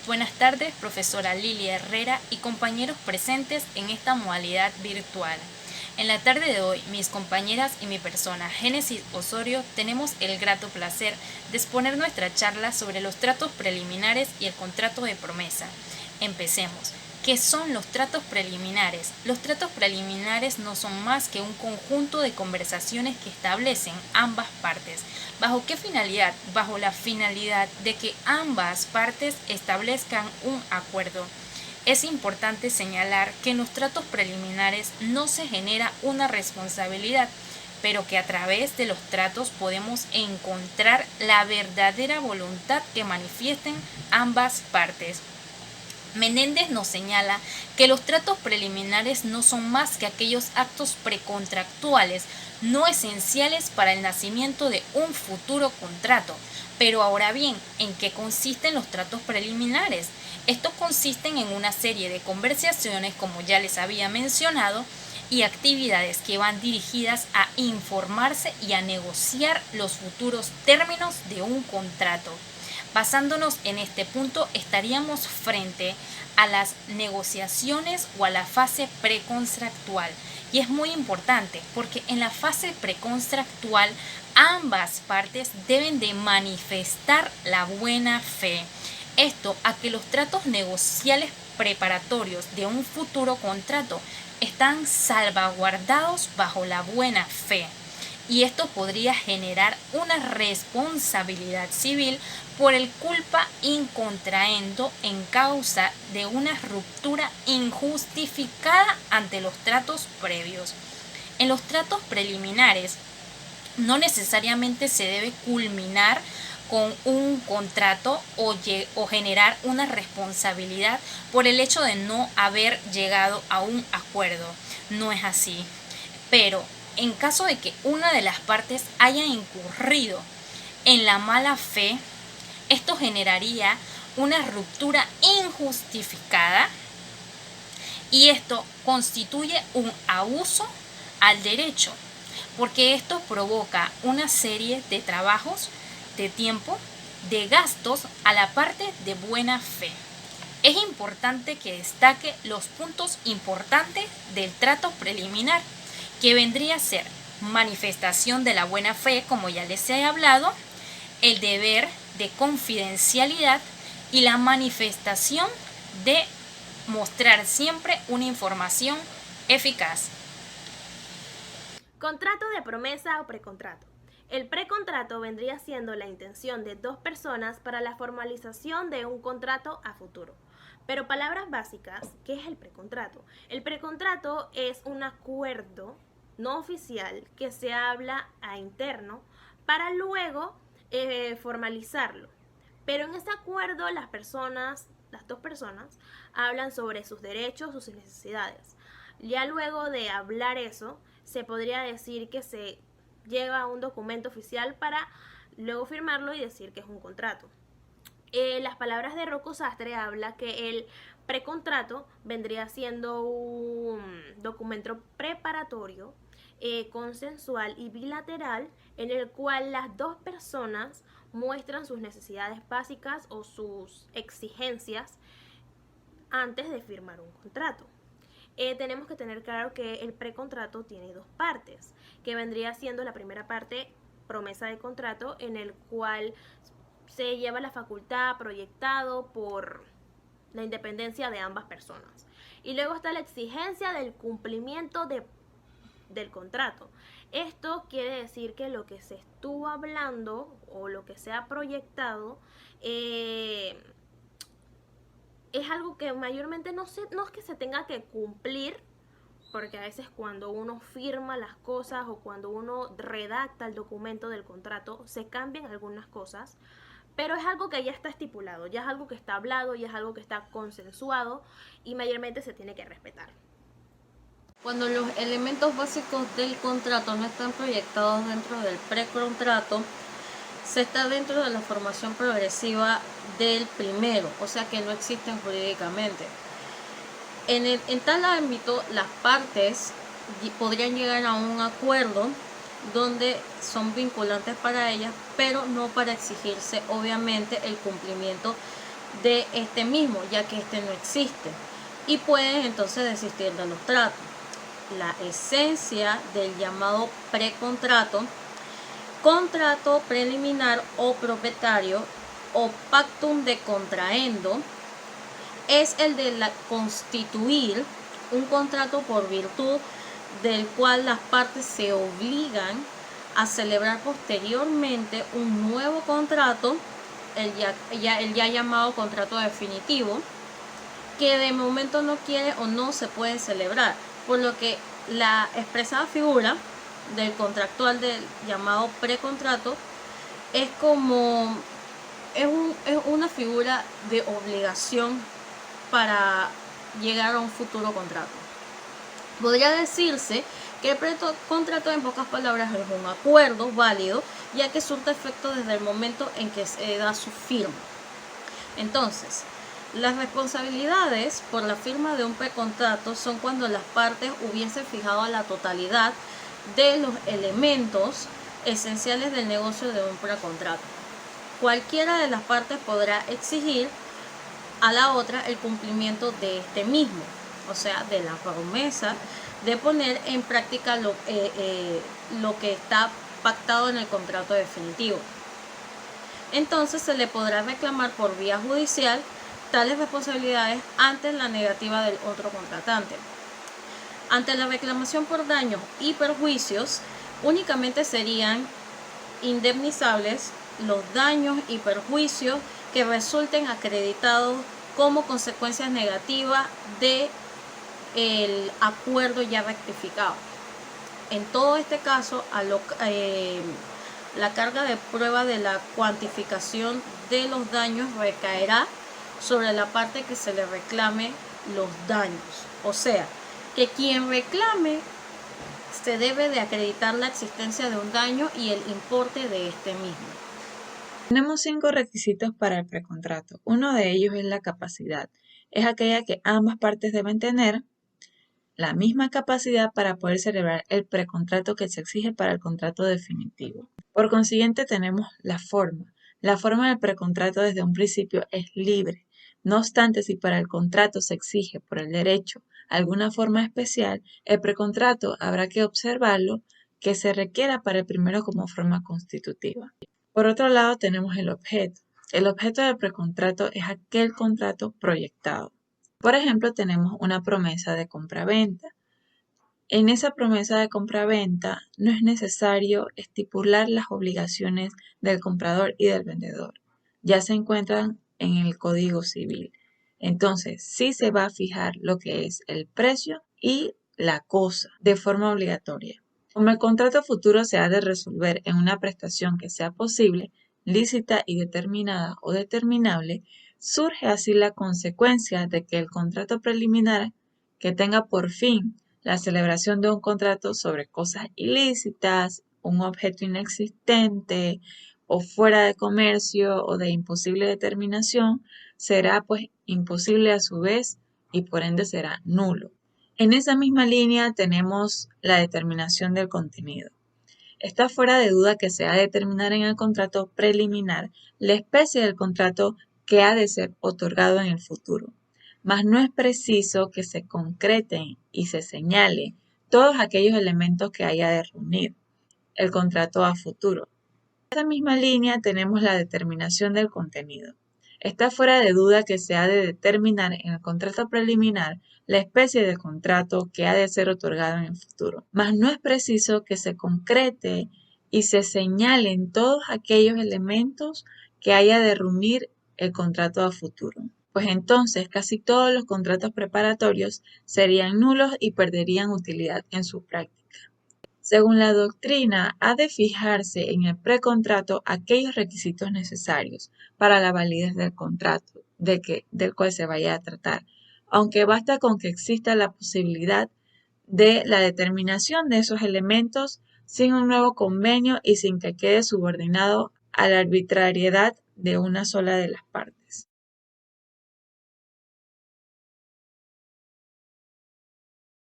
Buenas tardes, profesora Lilia Herrera y compañeros presentes en esta modalidad virtual. En la tarde de hoy, mis compañeras y mi persona, Génesis Osorio, tenemos el grato placer de exponer nuestra charla sobre los tratos preliminares y el contrato de promesa. Empecemos. ¿Qué son los tratos preliminares? Los tratos preliminares no son más que un conjunto de conversaciones que establecen ambas partes. ¿Bajo qué finalidad? Bajo la finalidad de que ambas partes establezcan un acuerdo. Es importante señalar que en los tratos preliminares no se genera una responsabilidad, pero que a través de los tratos podemos encontrar la verdadera voluntad que manifiesten ambas partes. Menéndez nos señala que los tratos preliminares no son más que aquellos actos precontractuales no esenciales para el nacimiento de un futuro contrato. Pero ahora bien, ¿en qué consisten los tratos preliminares? Estos consisten en una serie de conversaciones, como ya les había mencionado, y actividades que van dirigidas a informarse y a negociar los futuros términos de un contrato. Basándonos en este punto, estaríamos frente a las negociaciones o a la fase precontractual. Y es muy importante porque en la fase precontractual ambas partes deben de manifestar la buena fe. Esto a que los tratos negociales preparatorios de un futuro contrato están salvaguardados bajo la buena fe. Y esto podría generar una responsabilidad civil por el culpa in contraendo en causa de una ruptura injustificada ante los tratos previos. En los tratos preliminares no necesariamente se debe culminar con un contrato o generar una responsabilidad por el hecho de no haber llegado a un acuerdo. No es así. Pero en caso de que una de las partes haya incurrido en la mala fe, esto generaría una ruptura injustificada y esto constituye un abuso al derecho, porque esto provoca una serie de trabajos, de tiempo, de gastos a la parte de buena fe. Es importante que destaque los puntos importantes del trato preliminar, que vendría a ser manifestación de la buena fe, como ya les he hablado, el deber de confidencialidad y la manifestación de mostrar siempre una información eficaz. Contrato de promesa o precontrato. El precontrato vendría siendo la intención de dos personas para la formalización de un contrato a futuro. Pero palabras básicas, ¿qué es el precontrato? El precontrato es un acuerdo no oficial que se habla a interno para luego formalizarlo. Pero en ese acuerdo las dos personas, hablan sobre sus derechos, sus necesidades. Ya luego de hablar eso, se podría decir que se llega a un documento oficial para luego firmarlo y decir que es un contrato. Las palabras de Rocco Sastre habla que el precontrato vendría siendo un documento preparatorio, consensual y bilateral en el cual las dos personas muestran sus necesidades básicas o sus exigencias antes de firmar un contrato. Tenemos que tener claro que el precontrato tiene dos partes, que vendría siendo la primera parte, promesa de contrato, en el cual se lleva la facultad proyectado por la independencia de ambas personas. Y luego está la exigencia del cumplimiento del contrato. Esto quiere decir que lo que se estuvo hablando o lo que se ha proyectado es algo que mayormente no es que se tenga que cumplir, porque a veces cuando uno firma las cosas o cuando uno redacta el documento del contrato se cambian algunas cosas, pero es algo que ya está estipulado, ya es algo que está hablado, ya es algo que está consensuado y mayormente se tiene que respetar. Cuando los elementos básicos del contrato no están proyectados dentro del precontrato, se está dentro de la formación progresiva del primero, o sea que no existen jurídicamente. En tal ámbito, las partes podrían llegar a un acuerdo donde son vinculantes para ellas, pero no para exigirse obviamente el cumplimiento de este mismo, ya que este no existe, y pueden entonces desistir de los tratos. La esencia del llamado precontrato, contrato preliminar o propietario o pactum de contraendo, es el de constituir un contrato por virtud del cual las partes se obligan a celebrar posteriormente un nuevo contrato, el ya llamado contrato definitivo, que de momento no quiere o no se puede celebrar, por lo que la expresada figura del contractual del llamado precontrato es como es una figura de obligación para llegar a un futuro contrato. Podría decirse que el precontrato, en pocas palabras, es un acuerdo válido, ya que surte efecto desde el momento en que se da su firma. Entonces, las responsabilidades por la firma de un precontrato son cuando las partes hubiesen fijado la totalidad de los elementos esenciales del negocio de un precontrato. Cualquiera de las partes podrá exigir a la otra el cumplimiento de este mismo, o sea, de la promesa de poner en práctica lo que está pactado en el contrato definitivo. Entonces se le podrá reclamar por vía judicial tales responsabilidades ante la negativa del otro contratante. Ante la reclamación por daños y perjuicios, únicamente serían indemnizables los daños y perjuicios que resulten acreditados como consecuencias negativas del acuerdo ya rectificado. En todo este caso, la carga de prueba de la cuantificación de los daños recaerá sobre la parte que se le reclame los daños. O sea, que quien reclame se debe de acreditar la existencia de un daño y el importe de este mismo. Tenemos 5 requisitos para el precontrato. Uno de ellos es la capacidad. Es aquella que ambas partes deben tener la misma capacidad para poder celebrar el precontrato que se exige para el contrato definitivo. Por consiguiente, tenemos la forma. La forma del precontrato desde un principio es libre. No obstante, si para el contrato se exige por el derecho alguna forma especial, el precontrato habrá que observarlo que se requiera para el primero como forma constitutiva. Por otro lado, tenemos el objeto. El objeto del precontrato es aquel contrato proyectado. Por ejemplo, tenemos una promesa de compraventa. En esa promesa de compraventa no es necesario estipular las obligaciones del comprador y del vendedor. Ya se encuentran en el Código Civil. Entonces, sí se va a fijar lo que es el precio y la cosa de forma obligatoria. Como el contrato futuro se ha de resolver en una prestación que sea posible, lícita y determinada o determinable, surge así la consecuencia de que el contrato preliminar, que tenga por fin la celebración de un contrato sobre cosas ilícitas, un objeto inexistente o fuera de comercio o de imposible determinación, será pues imposible a su vez y por ende será nulo. En esa misma línea tenemos la determinación del contenido. Está fuera de duda que se ha de determinar en el contrato preliminar la especie del contrato que ha de ser otorgado en el futuro, mas no es preciso que se concreten y se señale todos aquellos elementos que haya de reunir el contrato a futuro. En esa misma línea tenemos la determinación del contenido. Está fuera de duda que se ha de determinar en el contrato preliminar la especie de contrato que ha de ser otorgado en el futuro, mas no es preciso que se concrete y se señalen todos aquellos elementos que haya de reunir el contrato a futuro, pues entonces casi todos los contratos preparatorios serían nulos y perderían utilidad en su práctica. Según la doctrina, ha de fijarse en el precontrato aquellos requisitos necesarios para la validez del contrato del cual se vaya a tratar, aunque basta con que exista la posibilidad de la determinación de esos elementos sin un nuevo convenio y sin que quede subordinado a la arbitrariedad de una sola de las partes.